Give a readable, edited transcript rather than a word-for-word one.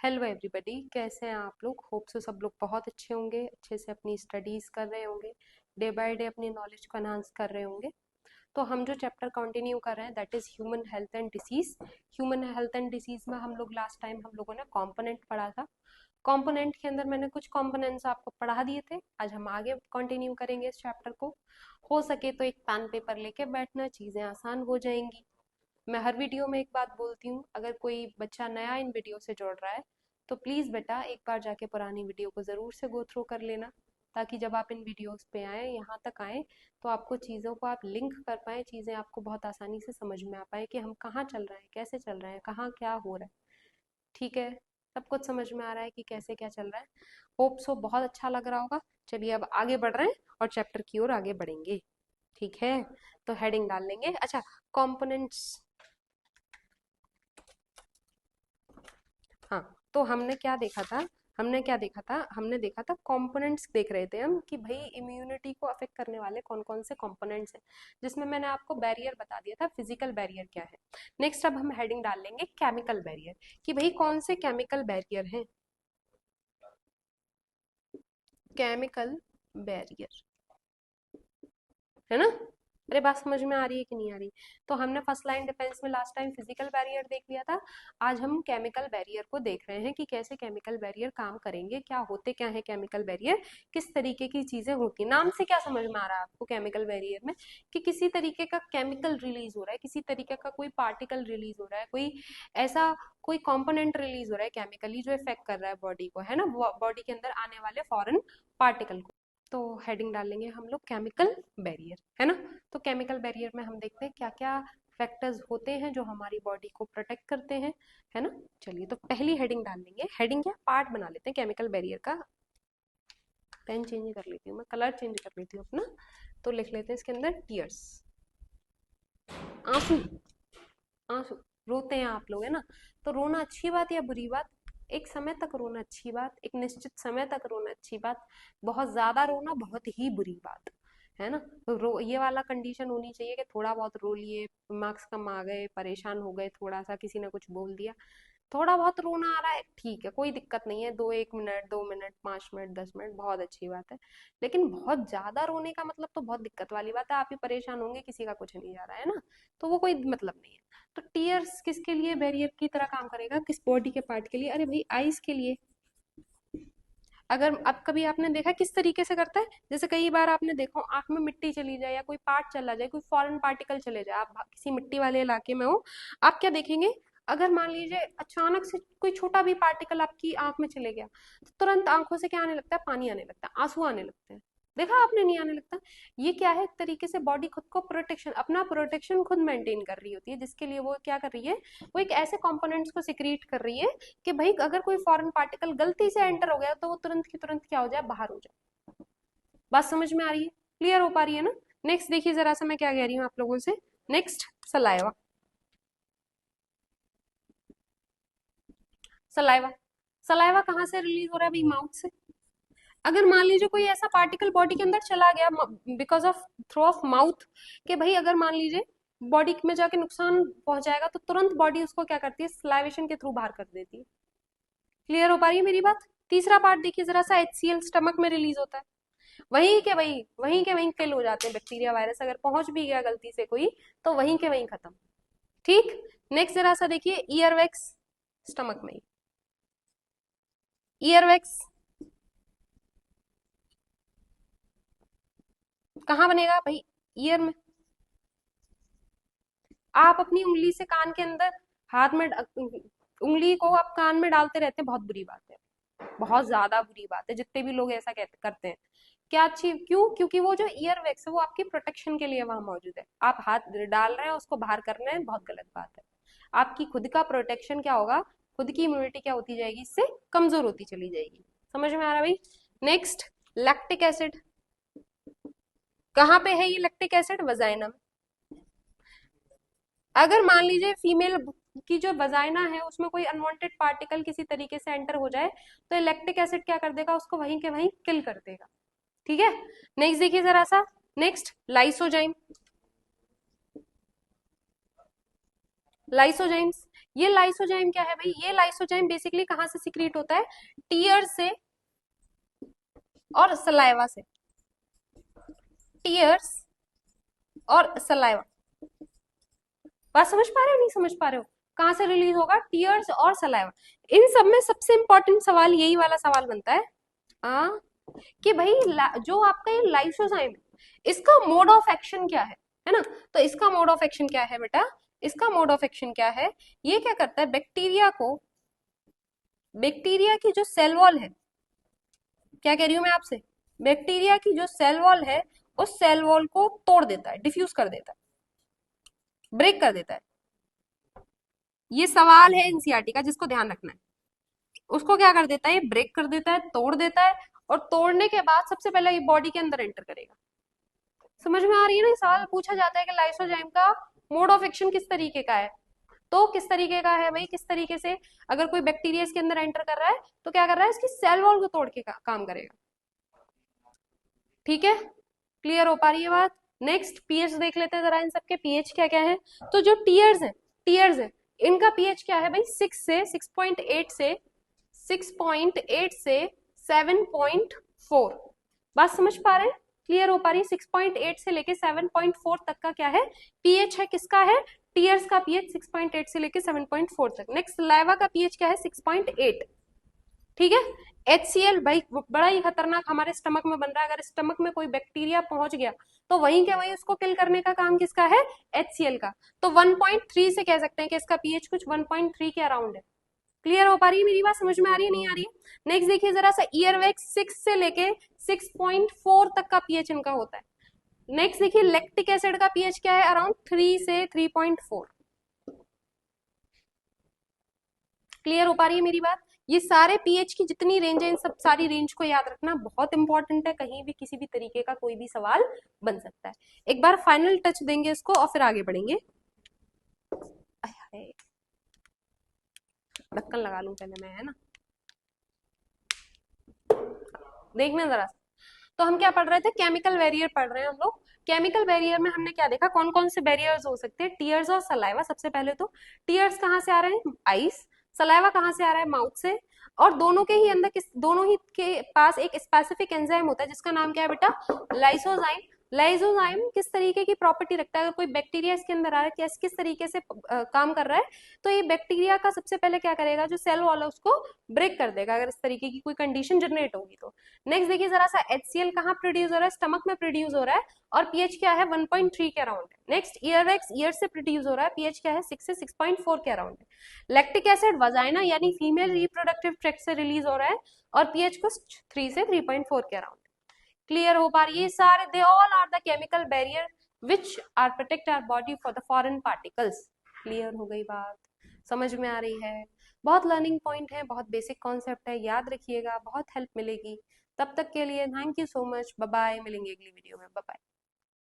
Hello everybody, कैसे हैं आप लोग। होप सो सब लोग बहुत अच्छे होंगे, अच्छे से अपनी स्टडीज कर रहे होंगे, डे बाय डे अपनी नॉलेज को एनहांस कर रहे होंगे। तो हम जो चैप्टर कंटिन्यू कर रहे हैं that is human health and disease. Human health and disease में हम लोग लास्ट टाइम हम लोगों ने कंपोनेंट पढ़ा था। कंपोनेंट के अंदर मैंने कुछ कंपोनेंट्स आपको पढ़ा दिए थे। आज हम आगे कंटिन्यू करेंगे इस चैप्टर को। हो सके तो एक पेन पेपर लेके बैठना, चीजें आसान हो जाएंगी। मैं हर वीडियो में एक बात बोलती हूँ, अगर कोई बच्चा नया इन वीडियो से जुड़ रहा है तो प्लीज बेटा एक बार जाके पुरानी वीडियो को जरूर से गो थ्रू कर लेना, ताकि जब आप इन वीडियोस पे आए, यहाँ तक आए, तो आपको चीज़ों को आप लिंक कर पाए, चीज़ें आपको बहुत आसानी से समझ में आ पाए कि हम कहाँ चल रहे हैं, कैसे चल रहे हैं, कहाँ क्या हो रहा है। ठीक है, सब कुछ समझ में आ रहा है कि कैसे क्या चल रहा है। होप सो बहुत अच्छा लग रहा होगा। चलिए अब आगे बढ़ रहे हैं और चैप्टर की ओर आगे बढ़ेंगे। ठीक है, तो हेडिंग डाल लेंगे। अच्छा, कंपोनेंट्स। हाँ, तो हमने देखा था कंपोनेंट्स देख रहे थे हम कि भाई इम्यूनिटी को अफेक्ट करने वाले कौन कौन से कंपोनेंट्स हैं, जिसमें मैंने आपको बैरियर बता दिया था, फिजिकल बैरियर क्या है। नेक्स्ट अब हम हेडिंग डाल लेंगे केमिकल बैरियर, कि भाई कौन से केमिकल बैरियर हैं। केमिकल बैरियर, है ना। अरे बात समझ में आ रही है कि नहीं आ रही। तो हमने फर्स्ट लाइन डिफेंस में लास्ट टाइम फिजिकल बैरियर देख लिया था। आज हम केमिकल बैरियर को देख रहे हैं कि कैसे केमिकल बैरियर काम करेंगे, क्या होते क्या है केमिकल बैरियर, किस तरीके की चीजें होती हैं। नाम से क्या समझ में आ रहा है आपको केमिकल बैरियर में, कि किसी तरीके का केमिकल रिलीज हो रहा है, किसी तरीके का कोई पार्टिकल रिलीज हो रहा है, कोई ऐसा कोई कंपोनेंट रिलीज हो रहा है केमिकली जो इफेक्ट कर रहा है बॉडी को, है ना, बॉडी के अंदर आने वाले फॉरेन पार्टिकल को। तो हेडिंग डालेंगे हम लोग केमिकल बैरियर, है ना। तो केमिकल बैरियर में हम देखते हैं क्या क्या फैक्टर्स होते हैं जो हमारी बॉडी को प्रोटेक्ट करते हैं, है ना। चलिए तो पहली हेडिंग डाल लेंगे। हेडिंग क्या पार्ट बना लेते हैं केमिकल बैरियर का। पेन चेंज कर लेती हूँ मैं, कलर चेंज कर लेती हूँ अपना। तो लिख लेते हैं इसके अंदर टीयर्स, आंसू। आंसू, रोते हैं आप लोग, है ना। तो रोना अच्छी बात या बुरी बात। एक समय तक रोना अच्छी बात, एक निश्चित समय तक रोना अच्छी बात। बहुत ज्यादा रोना बहुत ही बुरी बात, है ना। तो ये वाला कंडीशन होनी चाहिए कि थोड़ा बहुत रो लिए, मार्क्स कम आ गए, परेशान हो गए, थोड़ा सा किसी ने कुछ बोल दिया, थोड़ा बहुत रोना आ रहा है, ठीक है, कोई दिक्कत नहीं है। 1 मिनट 2 मिनट 5 मिनट 10 मिनट बहुत अच्छी बात है। लेकिन बहुत ज्यादा रोने का मतलब तो बहुत दिक्कत वाली बात है, आप ही परेशान होंगे, किसी का कुछ नहीं जा रहा है ना। तो वो कोई मतलब नहीं है। तो टीयर्स किसके लिए बैरियर की तरह काम करेगा, किस बॉडी के पार्ट के लिए। अरे भाई आईज के लिए। अगर अब कभी आपने देखा किस तरीके से करता है, जैसे कई बार आपने देखो आंख में मिट्टी चली जाए या कोई पार्ट चला जाए, कोई फॉरेन पार्टिकल चले जाए, आप किसी मिट्टी वाले इलाके में हो, आप क्या देखेंगे। अगर मान लीजिए अचानक से कोई छोटा भी पार्टिकल आपकी आंख में चले गया, तो तुरंत आंखों से क्या आने लगता है, पानी आने लगता है, आंसू आने लगते हैं। देखा आपने, नहीं आने लगता। ये क्या है, एक तरीके से बॉडी खुद को प्रोटेक्शन, अपना प्रोटेक्शन खुद मेंटेन कर रही होती है, जिसके लिए वो क्या कर रही है, वो एक ऐसे कंपोनेंट्स को सिक्रीट कर रही है कि भाई अगर कोई फॉरेन पार्टिकल गलती से एंटर हो गया तो वो तुरंत की तुरंत क्या हो जाए, बाहर हो जाए। बात समझ में आ रही है, क्लियर हो पा रही है ना। नेक्स्ट देखिए जरा सा मैं क्या कह रही हूँ आप लोगों से। Next saliva. सलाइवा, सलाइवा कहाँ से रिलीज हो रहा है भाई, माउथ से। अगर मान लीजिए कोई ऐसा पार्टिकल बॉडी के अंदर चला गया because of through of mouth, कि भाई अगर मान लीजिए बॉडी में जाके नुकसान पहुंचाएगा, तो तुरंत बॉडी उसको क्या करती है, सलाइवेशन के थ्रू बाहर कर देती है। क्लियर हो पा रही है मेरी बात। तीसरा पार्ट देखिए जरा सा, HCl स्टमक में रिलीज होता है। वहीं के किल हो जाते हैं बैक्टीरिया वायरस, अगर पहुंच भी गया गलती से कोई, तो वहीं के वहीं खत्म। ठीक। नेक्स्ट जरा सा देखिए, ईयरवैक्स, स्टमक में। ईयरवैक्स कहाँ बनेगा भाई, ईयर में। आप अपनी उंगली से कान के अंदर, हाथ में उंगली को आप कान में डालते रहते हैं, बहुत बुरी बात है, बहुत ज्यादा बुरी बात है। जितने भी लोग ऐसा कहते करते हैं, क्या अच्छी क्यों, क्योंकि वो जो ईयर वैक्स है वो आपकी प्रोटेक्शन के लिए वहां मौजूद है। आप हाथ डाल रहे हैं उसको बाहर कर रहे हैं, बहुत गलत बात है। आपकी खुद का प्रोटेक्शन क्या होगा, खुद की इम्यूनिटी क्या होती जाएगी, इससे कमजोर होती चली जाएगी। समझ में आ रहा है भाई। Next, lactic acid. कहाँ पे है ये लैक्टिक एसिड, वजाइना में। अगर मान लीजिए फीमेल की जो वजाइना है उसमें कोई अनवांटेड पार्टिकल किसी तरीके से एंटर हो जाए, तो लैक्टिक एसिड क्या कर देगा, उसको वहीं के वहीं किल कर देगा। ठीक है। नेक्स्ट देखिए जरा सा। Next lysozyme. लाइसोजाइम्स। ये लाइसोजाइम क्या है भाई, ये लाइसोजाइम बेसिकली कहाँ से सिक्रीट होता है, टीयर से और सलाइवा से, टीयर्स और सलाइवा। बात समझ पा रहे हो नहीं समझ पा रहे हो, कहाँ से रिलीज होगा, टीयर्स और सलाइवा। इन सब में सबसे इंपॉर्टेंट सवाल यही वाला सवाल बनता है कि भाई जो आपका ये लाइसोजाइम है इसका मोड ऑफ एक्शन क्या है ना। तो इसका मोड ऑफ एक्शन क्या है बेटा, इसका मोड ऑफ एक्शन क्या है, ये क्या करता है, बैक्टीरिया को, बैक्टीरिया की जो सेल वॉल है, क्या कह रही हूं मैं आपसे, बैक्टीरिया की जो सेल वॉल है उस सेल वॉल को तोड़ देता है, डिफ्यूज कर देता है, ब्रेक कर देता है। ये सवाल है एनसीईआरटी का जिसको ध्यान रखना है। उसको क्या कर देता है, ये ब्रेक कर देता है, तोड़ देता है, और तोड़ने के बाद सबसे पहले ये बॉडी के अंदर एंटर करेगा। समझ में आ रही है ना, सवाल पूछा जाता है कि लाइसोजाइम का मोड ऑफ एक्शन किस तरीके का है, तो किस तरीके का है भाई, किस तरीके से अगर कोई बैक्टीरिया इसके अंदर एंटर कर रहा है तो क्या कर रहा है, इसकी सेल वॉल को तोड़ के काम करेगा। ठीक है, क्लियर हो पा रही है बात। नेक्स्ट पीएच देख लेते हैं जरा, इन सबके पीएच क्या क्या है। तो जो टीयर्स है, टीयर्स है, इनका पीएच क्या है भाई, 6 से 6.8 से 6.8 से 7.4। बात समझ पा रहे हैं, क्लियर हो पा रही है, 6.8 से लेके 7.4 तक का क्या है, पीएच है, किसका है, टीयर्स का पीएच 6.8 से लेके 7.4 तक। नेक्स्ट सलाइवा का पीएच क्या है, 6.8। ठीक है, HCl भाई बड़ा ही खतरनाक हमारे स्टमक में बन रहा है, अगर स्टमक में कोई बैक्टीरिया पहुंच गया तो वहीं के वहीं उसको किल करने का काम किसका है, HCl का। तो 1.3 से कह सकते हैं कि इसका पीएच कुछ 1.3 के अराउंड है। क्लियर हो पा रही है मेरी बात, समझ में आ रही है नहीं आ रही है। नेक्स्ट देखिए जरा सा, ईयरवैक्स 6 से लेके 6.4 तक का पीएच इनका होता है। नेक्स्ट देखिए लैक्टिक एसिड का पीएच क्या है, अराउंड 3 से 3.4। क्लियर हो पा रही है मेरी बात। ये सारे पीएच की जितनी रेंज है इन सब सारी रेंज को याद रखना बहुत इंपॉर्टेंट है, कहीं भी किसी भी तरीके का कोई भी सवाल बन सकता है। एक बार फाइनल टच देंगे इसको और फिर आगे बढ़ेंगे। ढक्कन लगा लूं पहले मैं, है ना, देखना जरा सा। तो हम क्या पढ़ रहे थे, केमिकल बैरियर पढ़ रहे हैं हम लोग। केमिकल बैरियर में हमने क्या देखा, कौन कौन से बैरियर्स हो सकते हैं, टीयर्स और सलाइवा। सबसे पहले तो टीयर्स कहाँ से आ रहे हैं, आइस। सलाइवा कहाँ से आ रहा है, माउथ से। और दोनों के ही अंदर दोनों ही के पास एक स्पेसिफिक एंजाइम होता है जिसका नाम क्या है बेटा, लाइसोजाइम। लाइसोजाइम किस तरीके की प्रॉपर्टी रखता है, अगर कोई बैक्टीरिया इसके अंदर आ रहा है, किस तरीके से काम कर रहा है, तो ये बैक्टीरिया का सबसे पहले क्या करेगा, जो सेल वॉल है उसको ब्रेक कर देगा अगर इस तरीके की कोई कंडीशन जनरेट होगी तो। नेक्स्ट देखिए जरा सा, HCl कहाँ प्रोड्यूस हो रहा है, स्टमक में प्रोड्यूस हो रहा है, और पीएच क्या है, 1.3 के अराउंड है। नेक्स्ट ईयरवैक्स, ईयर से प्रोड्यूस हो रहा है, पीएच क्या है, 6 से 6.4 के अराउंड है। लैक्टिक एसिड वजाइना यानी फीमेल रिप्रोडक्टिव ट्रैक्ट से रिलीज हो रहा है, और पीएच को 3 से 3.4 के अराउंड। क्लियर हो पा रही है, सारे they all are the chemical barrier which are protect our body for the foreign particles. Clear हो गई बात, समझ में आ रही है। बहुत लर्निंग पॉइंट है, बहुत बेसिक कॉन्सेप्ट है, याद रखिएगा, बहुत हेल्प मिलेगी। तब तक के लिए thank you so much, bye bye, मिलेंगे अगली वीडियो में, बाय बाय।